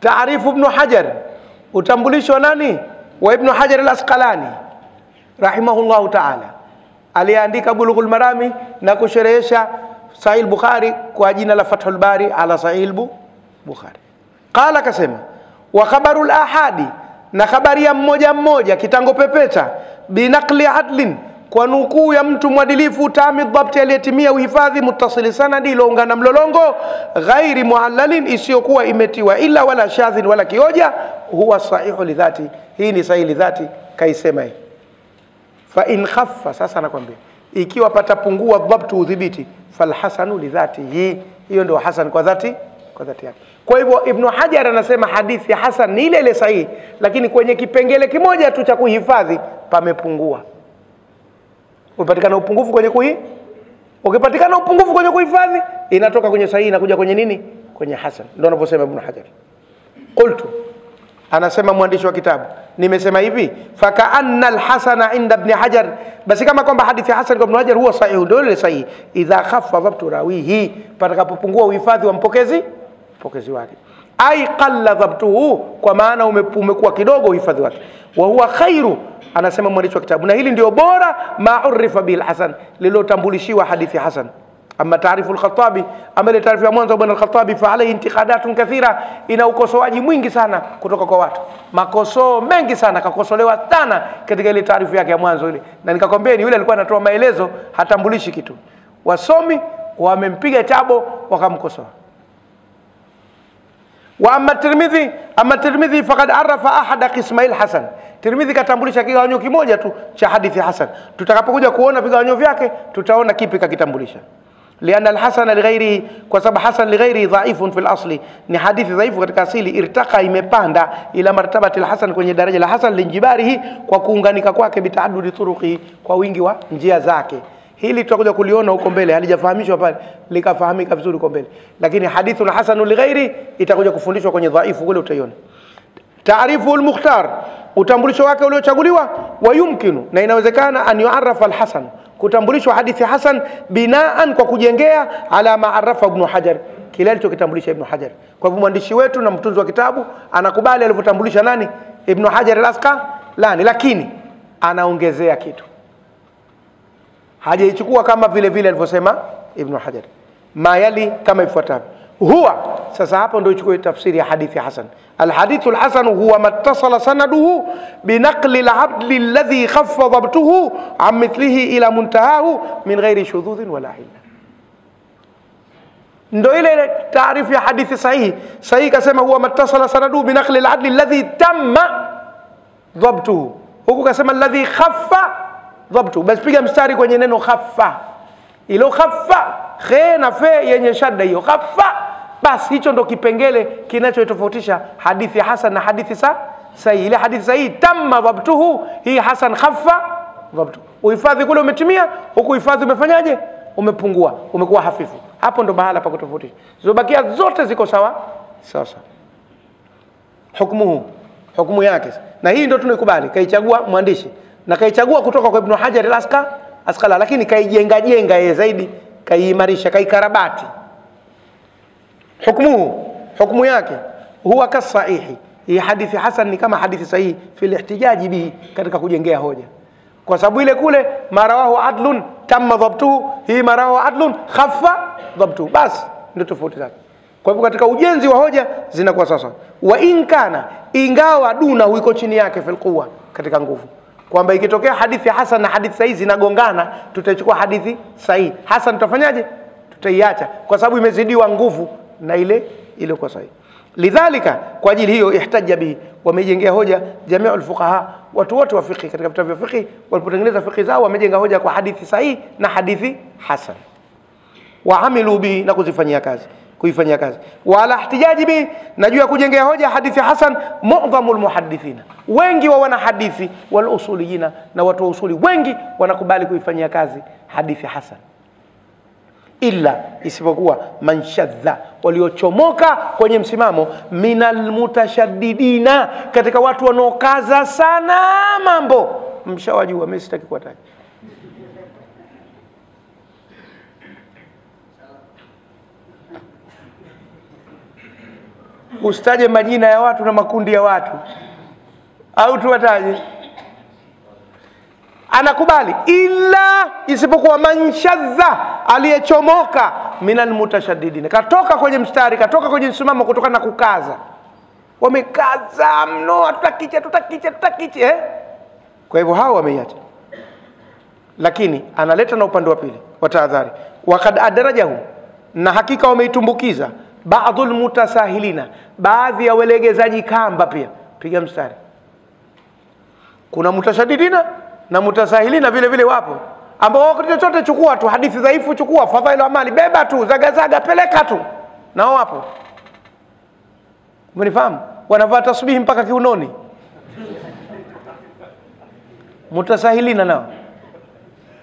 Taarifu Ibn Hajar, utambulisho nani? Wa Ibn Hajar al-Asqalani rahimahullahu ta'ala, aliandika Bulughul Marami na kusherehesha Sahih Bukhari kwa jina la Fathul Bari ala Sahih Bukhari. Qala, kasema, wa khabarul ahadi, na habari ya mmoja mmoja kitango pepeta, binaqli adlin, kwa nukuu ya mtu mwadilifu, tami dhabti, aliyetimia uhifadhi, muttasili sanadi, iloungana mlolongo, ghairi muallalin, isiyokuwa imetiwa ila wala shadhin wala kioja, huwa sahihu lidhati, hii ni sahihi lidhati, kaisema hii. Fa in khaffa, sasa nakwambia, ikiwa patapungua dhabtu, udhibiti, falhasanu lidhati, hiyo ndio hasan kwa dhati yake. Kwa hivyo Ibn Hajar anasema hadithi ya hasan ni ile ile sahihi, lakini kwenye kipengele kimoja tu cha kuhifadhi pamepungua. Ukipatikana upungufu kwenye kuhifadhi, inatoka kwenye sahihi na kuja kwenye nini? Kwenye hasan. Ndio anaposema Ibn Hajar. Qultu, anasema mwandishi wa kitabu, nimesema hivi, fakaanna alhasana inda Ibn Hajar, basi kama kwamba hadithi ya hasan kwa Ibn Hajar huwa sahihi, ndio ile sahihi, idha khaffa dhabtu rawihi, patakapopungua uhifadhi wa mpokezi wake, ai qalla dhabtuhu, kwa maana umekuwa kidogo uhifadhi wake, wa huwa khairu, anasema mwandishi wa kitabu, na hili ndio bora, ma urifa bil hasan, lilotambulishiwa hadithi hasan. Ama taarifu al-Khattabi, ama ile taarifu ya mwanzo wa Ibn al-Khattabi, fa alayhi intiqadatun kathira, ina ukosoaji mwingi sana kutoka kwa watu, makosoo mengi sana, kakosolewa sana katika ile taarifu yake ya mwanzo ile. Na nikakwambia ni yule alikuwa anatoa maelezo, hatambulishi kitu, wasomi wamempiga chabo wakamkosoa. Wa amma Tirmidhi faqad arafa ahada qismail hasan, Tirmidhi katambulisha kigawanyo kimoja tu cha hadithi hasan. Tutakapokuja kuona vigawanyo vyake tutaona kipi kakitambulisha. Lianna alhasan lighairihi, kwa sababu hasan lighairihi dhaifun fil asli, ni hadithi dhaifu katika asili, irtaqa, imepanda, ila martabati alhasan, kwenye daraja la hasan, linjibarihi, kwa kuunganika kwake, bitaaddudi turuqi, kwa wingi wa njia zake. Hili tutakuja kuliona huko mbele, halijafahamishwa pale, likafahamika vizuri huko mbele, lakini hadithun hasanun lighairi itakuja kufundishwa kwenye dhaifu kule, utaiona. Taarifu al-Mukhtar, utambulisho wake uliochaguliwa, wa yumkinu, na inawezekana, an yu'arrafa al-hasan, kutambulishwa hadithi hasan, binaan, kwa kujengea, ala ma'arrafa Ibn Hajar, kile alichokitambulisha Ibn Hajar. Kwa hivyo mwandishi wetu na mtunzi wa kitabu anakubali alivyotambulisha nani? Ibn Hajar al-Asqalani, lakini anaongezea kitu, hajaichukua kama vile vile alivyosema Ibn Hajar. Mayali kama ifuatavyo, huwa, sasa hapo ndio ichukue tafsiri ya hadithi hasan. Alhadithu alhasan huwa mattasala sanaduhu binaqli alabdi alladhi khaffa dhabtuhu an mithlihi ila muntahahu min ghairi shudhudhin wala illa. Ndio ile taarifu ya hadithi sahihi kasema huwa mattasala sanaduhu binaqli alabdi alladhi tamma dhabtuhu, huku kasema alladhi khaffa dhabtu, basi piga mstari kwenye neno khaffa, ilo khaffa, khe na fe yenye shadda, hiyo khaffa, basi hicho ndo kipengele kinachotofautisha hadithi hasan na hadithi sahihi. Ile hadithi sahihi tamma dhabtuhu, hii hasan khaffa dhabtu, uhifadhi kule umetimia, huku uhifadhi umefanyaje? Umepungua, umekuwa hafifu. Hapo ndo bahala pa kutofautisha, zobakia zote ziko sawa. Hukumu yake, na hii ndo tunaikubali, kaichagua mwandishi na kaichagua kutoka kwa Ibn Hajar al-Asqalani, lakini kaijenga yeye zaidi, kaiimarisha, kaikarabati. Hukumu yake huwa kasahihi, hii hadithi hasan ni kama hadithi sahihi, fil ihtijaji bihi, katika kujengea hoja, kwa sababu ile kule marawahu adlun tamma dhabtuhu, hii marawahu adlun khaffa dhabtuhu, basi ndio tofauti zake. Kwa hivyo katika ujenzi wa hoja zinakuwa sasa. Wa in kana, ingawa duna huiko chini yake, fil quwwa, katika nguvu, kwamba ikitokea hadithi hasan na hadithi sahihi zinagongana, tutaichukua hadithi sahihi, hasan tutafanyaje? Tutaiacha, kwa sababu imezidiwa nguvu na ile kwa sahihi. Lidhalika, kwa ajili hiyo, ihtajja bihi, wamejengea hoja jami'ul fuqaha, watu wote wa fiqh katika vitabu vya fiqh walipotengeneza fiqh zao wamejenga hoja kwa hadithi sahihi na hadithi hasan, waamilu bihi, na kuifanyia kazi. Wala ihtijaji bihi, najua kujengea hoja hadithi hasan, mu'dhamul muhaddithina, wengi wa wana hadithi, wal usuliyina, na watu wa usuli wengi wanakubali kuifanyia kazi hadithi hasan, illa, isipokuwa man shadha, waliochomoka kwenye msimamo, minal mutashaddidina, katika watu wanaokaza sana mambo, mshawajua, mimi sitaki kuwataja. Usitaje majina ya watu na makundi ya watu, au tuwataje? Anakubali, ila isipokuwa manshadha, aliyechomoka minal mutashaddidin, katoka kwenye mstari, katoka kwenye msimamo kutokana na kukaza. Wamekaza mno, tutakiche. Kwa hivyo hao wameiacha. Lakini analeta na upande wa pili wa tahadhari, waqad adrajahu, na hakika wameitumbukiza baadhul mutasahilina, baadhi ya welegezaji kamba pia. Piga mstari. Kuna mutashaddidina na mutasahilina vile vile wapo, ambao wakati chochote chukua tu hadithi dhaifu, chukua fadhailu amali, beba tu, zagazaga, peleka tu, nao wapo. Mnifahamu? Wanavaa tasbihi mpaka kiunoni. Mutasahilina nao.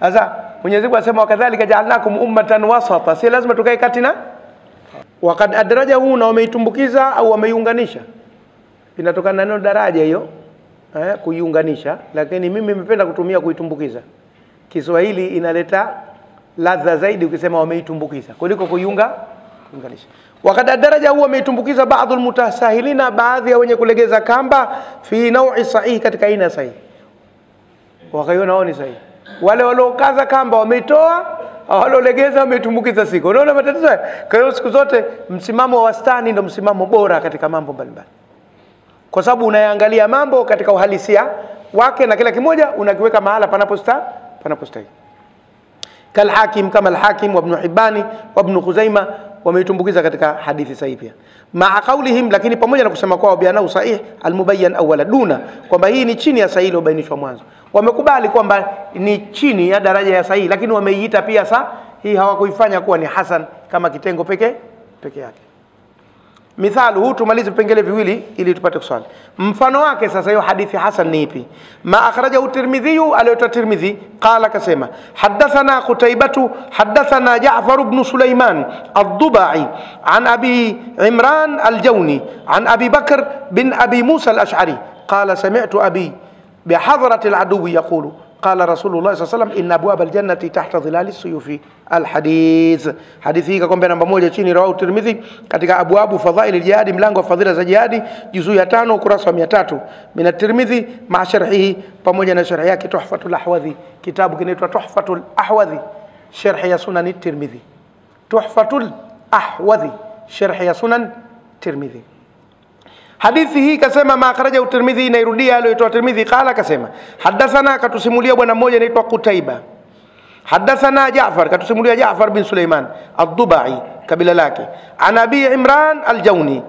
Sasa Mwenyezi Mungu asema wakadhalika ja'alnakum ummatan wasata, si lazima tukae kati na. Waqad adrajahu, na wameitumbukiza au wameiunganisha. Inatokana na neno daraja hiyo, kuiunganisha, lakini mimi nimependa kutumia kuitumbukiza. Kiswahili inaleta ladha zaidi ukisema wameitumbukiza kuliko kuiunganisha. Waqad adrajahu, wameitumbukiza baadhi almutasahilina, baadhi ya wenye kulegeza kamba, fi naw'i sahih, katika aina sahihi. Wakaiona wao ni sahihi. Wale waliokaza kamba wameitoa, waliolegeza wameitumbukiza siko. Unaona matatizo haya? Kwa hiyo siku zote msimamo wa wastani ndio msimamo bora katika mambo mbalimbali, kwa sababu unayaangalia mambo katika uhalisia wake na kila kimoja unakiweka mahala panapostahili. Kal Hakim, kama al-Hakim wa Ibn Hibani wa Ibn Khuzaima wameitumbukiza katika hadithi sahihi pia. Ma'a qawlihim, lakini pamoja na kusema kwao bianau sahih al-mubayyan awwala duna, kwamba hii ni chini ya sahihi iliyobainishwa mwanzo. Wamekubali kwamba ni chini ya daraja ya sahihi, lakini wameiita pia hii, hawakuifanya kuwa ni hasan kama kitengo peke yake. Mithalu huu, tumalize vipengele viwili ili tupate kuswali. Mfano wake sasa hiyo hadithi hasan ni ipi? Ma akhrajahu Tirmidhi, aliyota Tirmidhi, qala, kasema hadathana Qutaybatu hadathana Ja'far ibn Sulaiman ad-Dubai an Abi Imran al-Jawni an Abi Bakr bin Abi Musa al-Ash'ari qala sami'tu abi bihadrati al-aduwi yaqulu qala Rasulullah sallallahu alayhi wasallam inna abwab al-jannati tahta dhilali as-suyufi al-hadith. Hadithi hii kakombe namba 1 chini, rawahu Tirmidhi katika abwabu fadhail al-jihad, mlango wa fadhila za jihadi, juzuu ya 5 ukurasa wa 300, min at-Tirmidhi ma sharhihi, pamoja na sharhi yake Tuhfatul Ahwadhi. Kitabu kinaitwa Tuhfatul Ahwadhi, sharhi ya Sunan at-Tirmidhi. Tuhfatul Ahwadhi, sharhi ya Sunan Tirmidhi. Hadithi hii kasema ma akhrajahu Tirmidhi, inairudia aliyotoa Tirmidhi. Qala, kasema hadathana, katusimulia bwana mmoja anaitwa Qutaiba. Hadathana Ja'far, katusimulia Ja'far bin Sulaiman ad-Dubai, kabila lake. An Abi Imran al-Jawni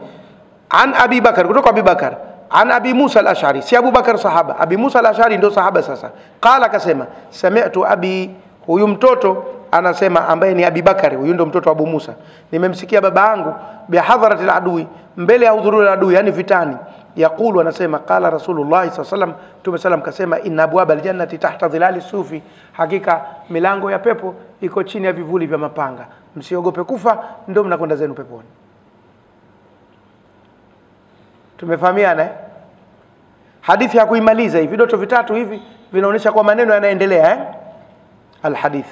an Abi Bakar, kutoka Abi Bakar, an Abi Musa al-Ash'ari, si Abu Bakar sahaba, Abi Musa al-Ash'ari ndo sahaba. Sasa qala, kasema sami'tu abi, huyu mtoto anasema ambaye ni Abi Bakari, huyu ndo mtoto wa Abu Musa, nimemsikia baba yangu bihadharatil adui, mbele ya hudhurul adui, yani vitani, yaqulu, anasema qala Rasulullah sallallahu alaihi wasallam, Mtume sallam kasema inna abwabal jannati tahta dhilali sufi, hakika milango ya pepo iko chini ya vivuli vya mapanga, msiogope kufa, ndio mnakwenda zenu peponi. Tumefahamiana? Hadithi ya kuimaliza hivi vidoto vitatu hivi vinaonyesha kwa maneno yanaendelea alhadith.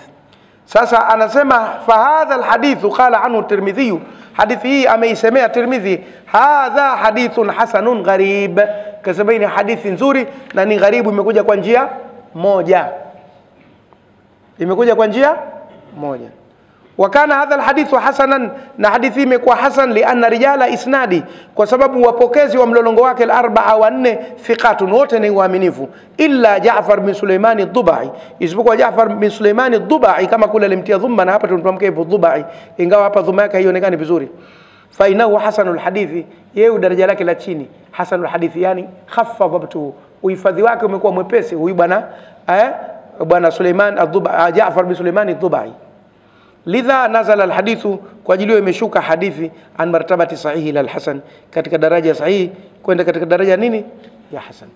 Sasa anasema fahadha alhadithu qala anhu Tirmidhi, hadithi hii ameisemea Tirmidhi, hadha hadithun hasanun gharib, kasema ni hadithi nzuri na ni gharibu, imekuja kwa njia moja, Wakana hadha alhadithu hasanan, na hadithi imekuwa hasan lianna rijala isnadi, kwa sababu wapokezi wa mlolongo wake al-arba'a wa 4 thiqatun, wote ni waaminifu, illa Ja'far bin Sulaiman ad-Dubai, isipokuwa Ja'far bin Sulaiman ad-Dubai, kama kule alimtia dhumma, na hapa tunamke hivyo Dubai, ingawa hapa dhumma yake haionekani vizuri. Fa inahu hasanul hadithi, yeye daraja lake la chini, hasanul hadithi, yani khaffa dhabtu, uhifadhi wake umekuwa mwepesi huyu bwana Sulaiman ad-Dubai, Ja'far bin Sulaiman ad-Dubai. Lidha nazala alhadithu, kwa ajili imeshuka hadithi an martabati sahihi ila alhasan, katika daraja sahihi kwenda katika daraja nini ya hasan.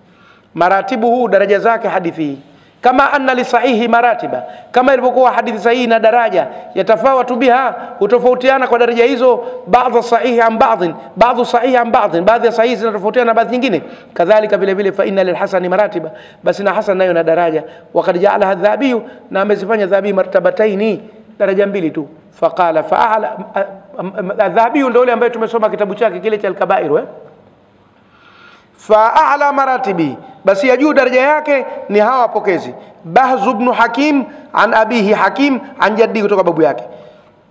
Maratibu huu, daraja zake hadithi, kama anna li sahihi maratiba, kama ilivyokuwa hadithi sahihi na daraja, yatafawatu biha, hutofautiana kwa daraja hizo, baadhi sahihi an baadhi, baadhi sahihi an baadhi, baadhi ya sahihi zinatofautiana na baadhi nyingine. Kadhalika vile vile fa inna lil hasani maratiba, basi na hasan nayo na daraja. Waqad ja'ala Dhahabi, na amezifanya Dhahabi martabataini, daraja mbili tu. Faqala fa'ala Adh-Dhahabi ndio yule ambaye tumesoma kitabu chake kile cha Al-Kabair. Fa a'la maratibi, basi ya juu daraja yake ni hawa wapokezi. Bahz ibn Hakim an abihi Hakim an jaddihi, kutoka babu yake.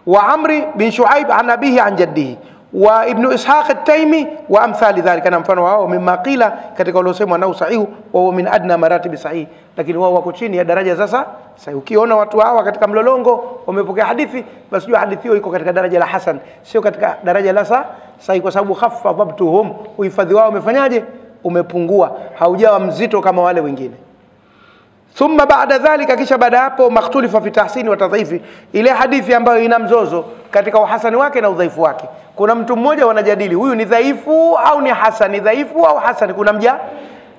Wa Amri bin Shuaib an abihi an jaddihi. Wa Ibn Ishaq at-Taymi wa amthali dhalika, na mfano wao, mimma qila, katika waliosemwa nao sahihu wa huwa min adna maratibi sahih, lakini wao wako chini ya daraja sasa sahihi. Ukiona watu hawa katika mlolongo wamepokea hadithi, basi jua hadithi hiyo iko katika daraja la hasan, sio katika daraja la sahihi, kwa sababu khaffa dhabtuhum, uhifadhi wao umefanyaje? Umepungua, haujawa mzito kama wale wengine. Thumma ba'da dhalika, kisha baada hapo, makhtulifa fi tahsini wa tadhifi, ile hadithi ambayo ina mzozo katika uhasani wake na udhaifu wake. Kuna mtu mmoja wanajadili, huyu ni dhaifu au ni hasan, ni dhaifu au hasan,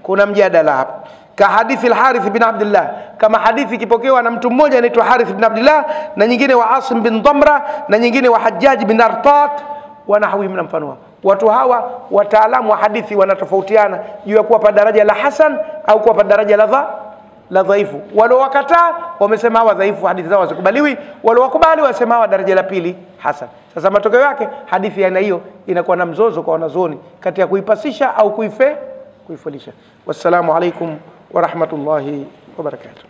kuna mjadala hapo. Ka hadithi al-Harith bin Abdullah, kama hadithi kipokewa na mtu mmoja anaitwa Harith bin Abdullah, na nyingine wa Asim bin Damra, na nyingine wa Hajjaj bin Artat, wa nahwi min mfano. Watu hawa wataalamu wa hadithi wanatofautiana juu ya kuwa pa daraja la hasan au kuwa pa daraja la dhaifu. Wale wakataa wamesema hawa dhaifu, hadithi zao hazikubaliwi. Wale wakubali wasema hawa daraja la pili hasan. Sasa matokeo yake hadithi ya aina hiyo inakuwa na mzozo kwa wanazuoni kati ya kuipasisha au kuifelisha. Wassalamu alaikum wa rahmatullahi wa barakatuh.